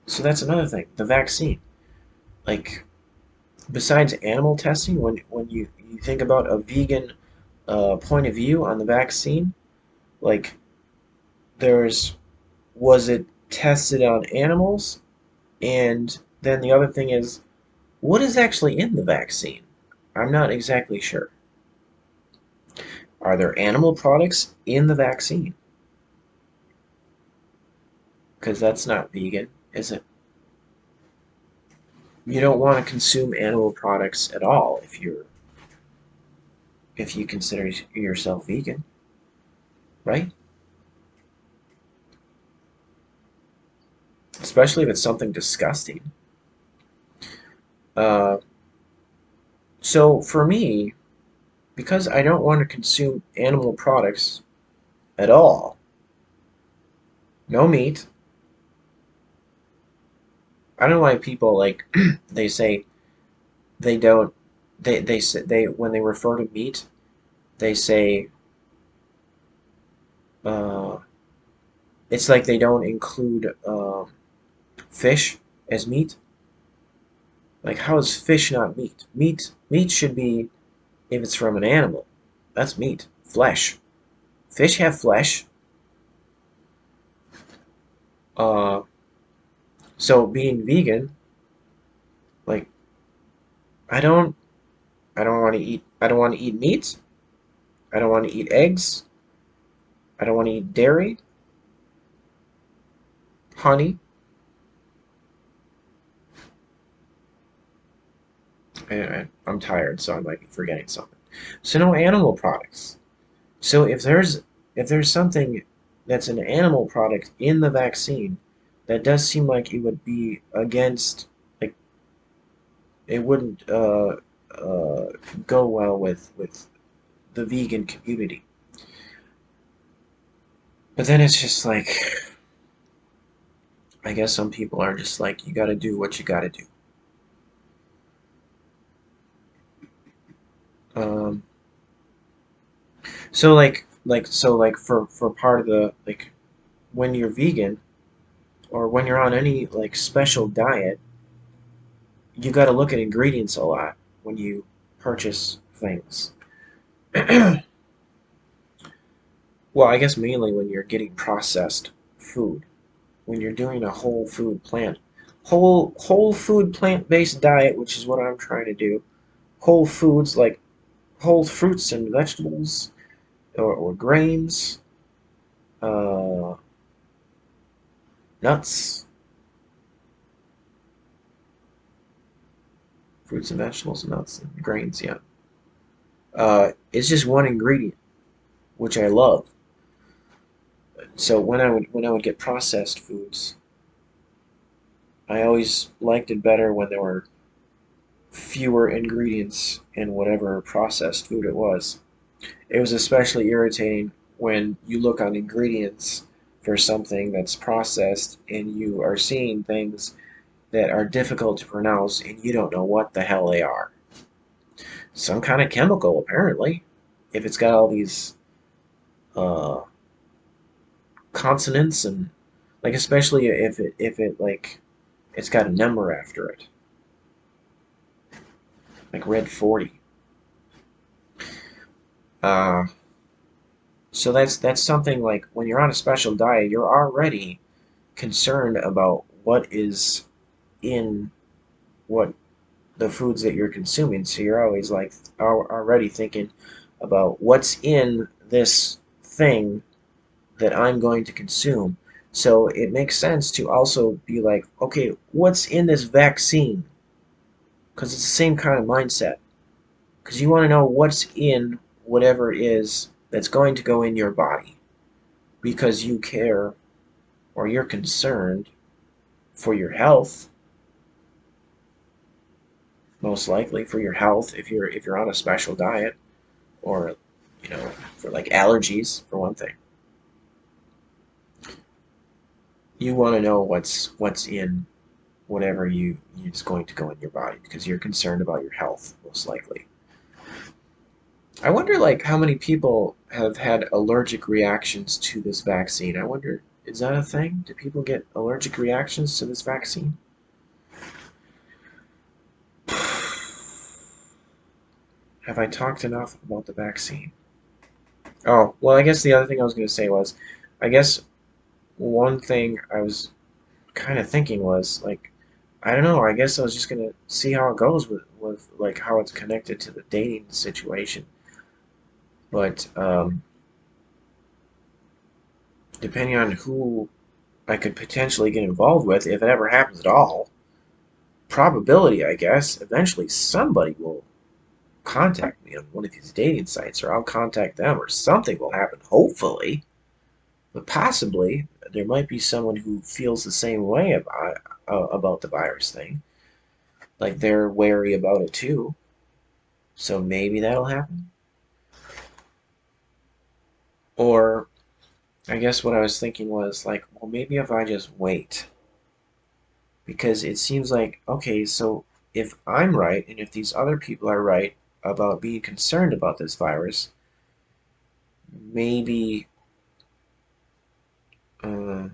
So that's another thing. The vaccine, like besides animal testing, when you think about a vegan point of view on the vaccine, like there's was it tested on animals? And then the other thing is, what is actually in the vaccine? I'm not exactly sure. Are there animal products in the vaccine? Because that's not vegan, is it? You don't want to consume animal products at all if you consider yourself vegan, right? Especially if it's something disgusting. Uh, so for me, because I don't want to consume animal products at all, no meat. I don't know why people like they say they don't they say they when they refer to meat they say uh, it's like they don't include fish as meat. Like how is fish not meat? Meat should be if it's from an animal. That's meat. Flesh. Fish have flesh. Uh, so being vegan, like I don't I don't want to eat meat. I don't want to eat eggs. I don't want to eat dairy, honey. I'm tired, so I might be forgetting something. So no animal products. So if there's something that's an animal product in the vaccine, that does seem like it would be against like it wouldn't go well with the vegan community. But then it's just like I guess some people are just like you got to do what you got to do. Um, so like for part of the like when you're vegan or when you're on any like special diet, you got to look at ingredients a lot when you purchase things. Well, I guess mainly when you're getting processed food, when you're doing a whole food plant-based diet, which is what I'm trying to do. Whole foods like whole fruits and vegetables or grains, uh, nuts, fruits and vegetables, nuts and grains. Yeah, it's just one ingredient, which I love. So when I would get processed foods, I always liked it better when there were fewer ingredients in whatever processed food it was. It was especially irritating when you look on ingredients for something that's processed and you are seeing things that are difficult to pronounce and you don't know what the hell they are. Some kind of chemical, apparently. If it's got all these uh, consonants and like especially if it like it's got a number after it, like red 40. Uh, so that's something like when you're on a special diet, you're already concerned about what is in what the foods that you're consuming. So you're always like already thinking about what's in this thing that I'm going to consume. So it makes sense to also be like, okay, what's in this vaccine? Because it's the same kind of mindset. Because you want to know what's in whatever it is that's going to go in your body. Because you care or you're concerned for your health, most likely for your health if you're on a special diet or you know for like allergies for one thing. You want to know what's in whatever you is going to go in your body because you're concerned about your health most likely. I wonder like how many people have had allergic reactions to this vaccine. I wonder Is that a thing? Do people get allergic reactions to this vaccine? Have I talked enough about the vaccine? Oh, well, I guess the other thing I was going to say was, I guess one thing I was kind of thinking was, like, I don't know, I guess I was just going to see how it goes with, like, how it's connected to the dating situation. But, depending on who I could potentially get involved with, if it ever happens at all, probability, I guess, eventually somebody will contact me on one of these dating sites, or I'll contact them, or something will happen, hopefully. But possibly, there might be someone who feels the same way about the virus thing. Like they're wary about it too. So maybe that'll happen. Or I guess what I was thinking was like, well, maybe if I just wait. Because it seems like, okay, so if I'm right and if these other people are right about being concerned about this virus, maybe uh,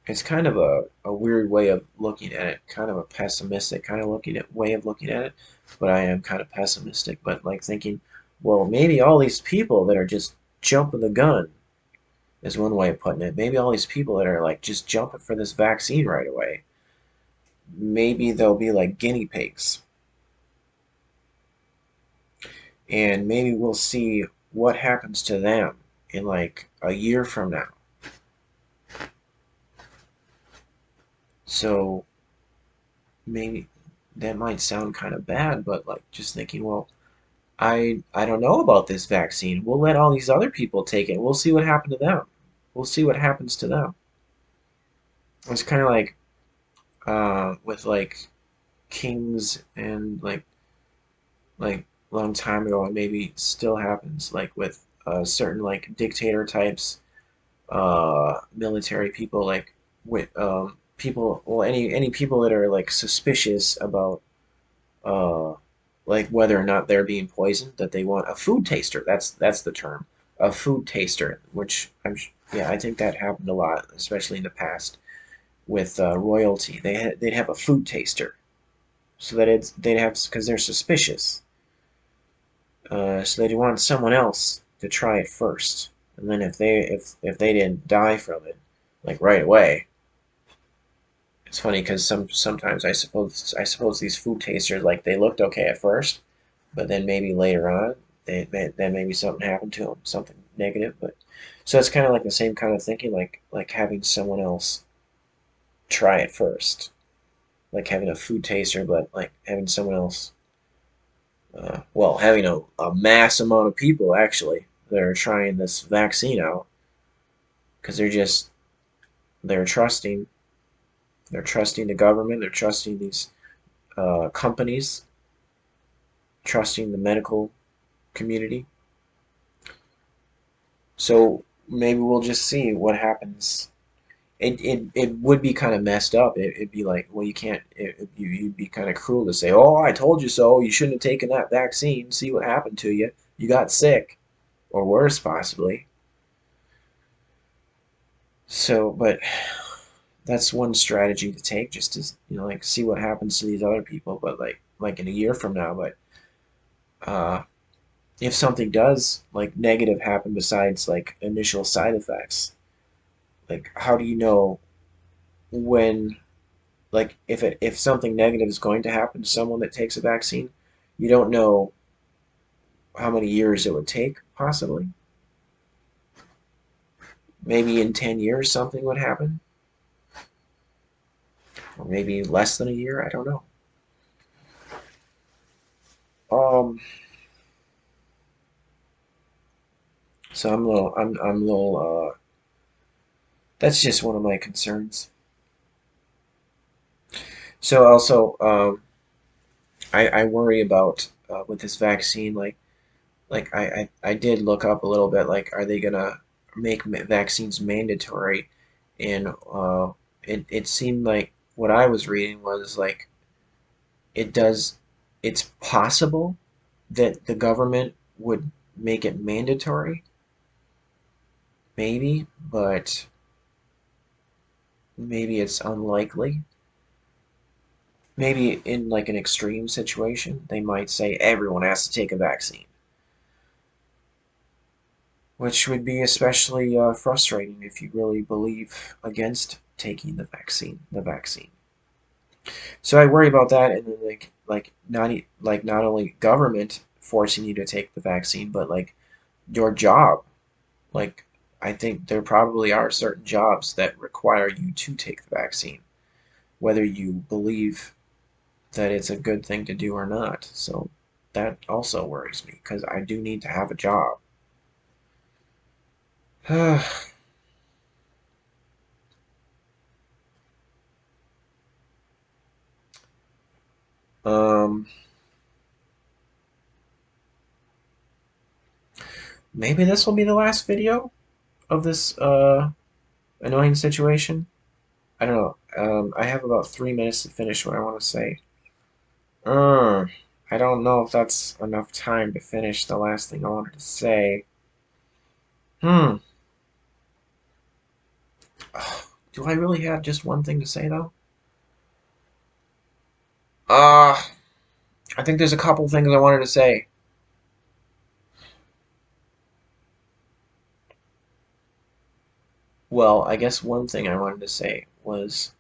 it's kind of a weird way of looking at it, kind of a pessimistic kind of looking at way of looking at it. But I am kind of pessimistic, but like thinking, well, maybe all these people that are just jumping the gun is one way of putting it. Maybe all these people that are like just jumping for this vaccine right away, maybe they'll be like guinea pigs, and maybe we'll see what happens to them in like a year from now. So maybe that might sound kind of bad, but like just thinking, well, I don't know about this vaccine. We'll let all these other people take it. We'll see what happened to them. We'll see what happens to them. It's kind of like with like kings and like long time ago, and maybe still happens like with certain like dictator types, military people, like with people, well, any people that are like suspicious about uh, like whether or not they're being poisoned, that they want a food taster. That's the term, a food taster. Which yeah, I think that happened a lot, especially in the past with royalty. They'd have a food taster, so that they'd have because they're suspicious. So they'd want someone else to try it first, and then if they didn't die from it, like right away. It's funny because sometimes I suppose these food tasters like they looked okay at first, but then maybe later on, then maybe something happened to them, something negative. But so it's kind of like the same kind of thinking, like having someone else try it first, like having a food taster, but like having someone else, well, having a mass amount of people actually that are trying this vaccine out because they're trusting they're trusting the government, they're trusting these companies, trusting the medical community. So maybe we'll just see what happens. It would be kind of messed up. It'd be like, well, you can't. You'd be kind of cruel to say, "Oh, I told you so. You shouldn't have taken that vaccine. See what happened to you. You got sick, or worse, possibly." So, but that's one strategy to take, just to like see what happens to these other people. But like in a year from now, but uh, if something does like negative happen besides like initial side effects, like how do you know when like if something negative is going to happen to someone that takes a vaccine, you don't know how many years it would take, possibly. Maybe in 10 years something would happen, or maybe less than a year, I don't know. Um, so I'm a little, that's just one of my concerns. So also, I worry about with this vaccine, like I did look up a little bit, like, are they gonna make vaccines mandatory? And it seemed like what I was reading was like it does, it's possible that the government would make it mandatory, maybe, but maybe it's unlikely. Maybe in like an extreme situation, they might say everyone has to take a vaccine, which would be especially frustrating if you really believe against taking the vaccine. The vaccine. So I worry about that, and then like not only government forcing you to take the vaccine, but like your job. Like I think there probably are certain jobs that require you to take the vaccine, whether you believe that it's a good thing to do or not. So that also worries me because I do need to have a job. um, maybe this will be the last video of this annoying situation. I don't know. I have about 3 minutes to finish what I want to say. I don't know if that's enough time to finish the last thing I wanted to say. Hmm. Do I really have just one thing to say though? Uh, I think there's a couple things I wanted to say. Well, I guess one thing I wanted to say was,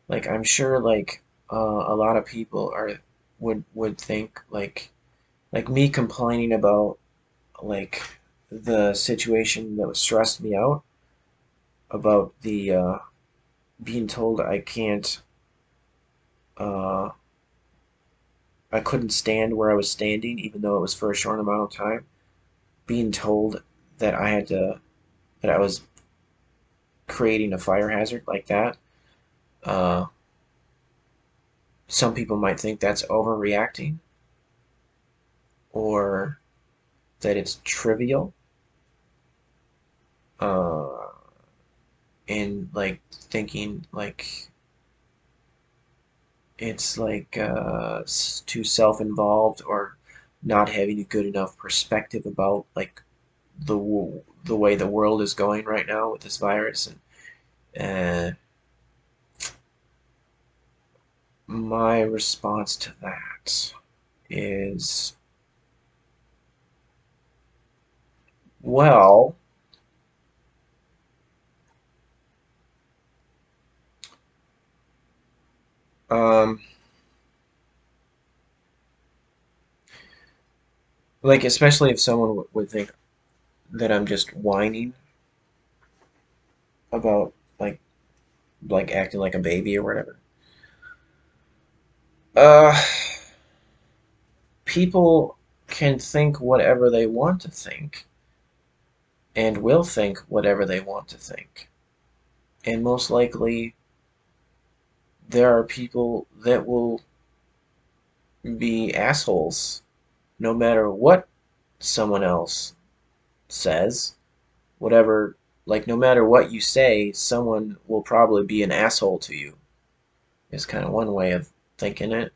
like, I'm sure like a lot of people are would think like me complaining about like the situation that was stressed me out about the being told uh I couldn't stand where I was standing even though it was for a short amount of time. Being told that I was creating a fire hazard like that. Uh, some people might think that's overreacting or that it's trivial. Uh, and like thinking like it's like too self-involved or not having a good enough perspective about like the way the world is going right now with this virus. And my response to that is, well, um, like especially if someone would think that I'm just whining about like acting like a baby or whatever. Uh, people can think whatever they want to think and will think whatever they want to think. And most likely there are people that will be assholes no matter what someone else says. Whatever, like no matter what you say, someone will probably be an asshole to you. Is kind of one way of thinking it.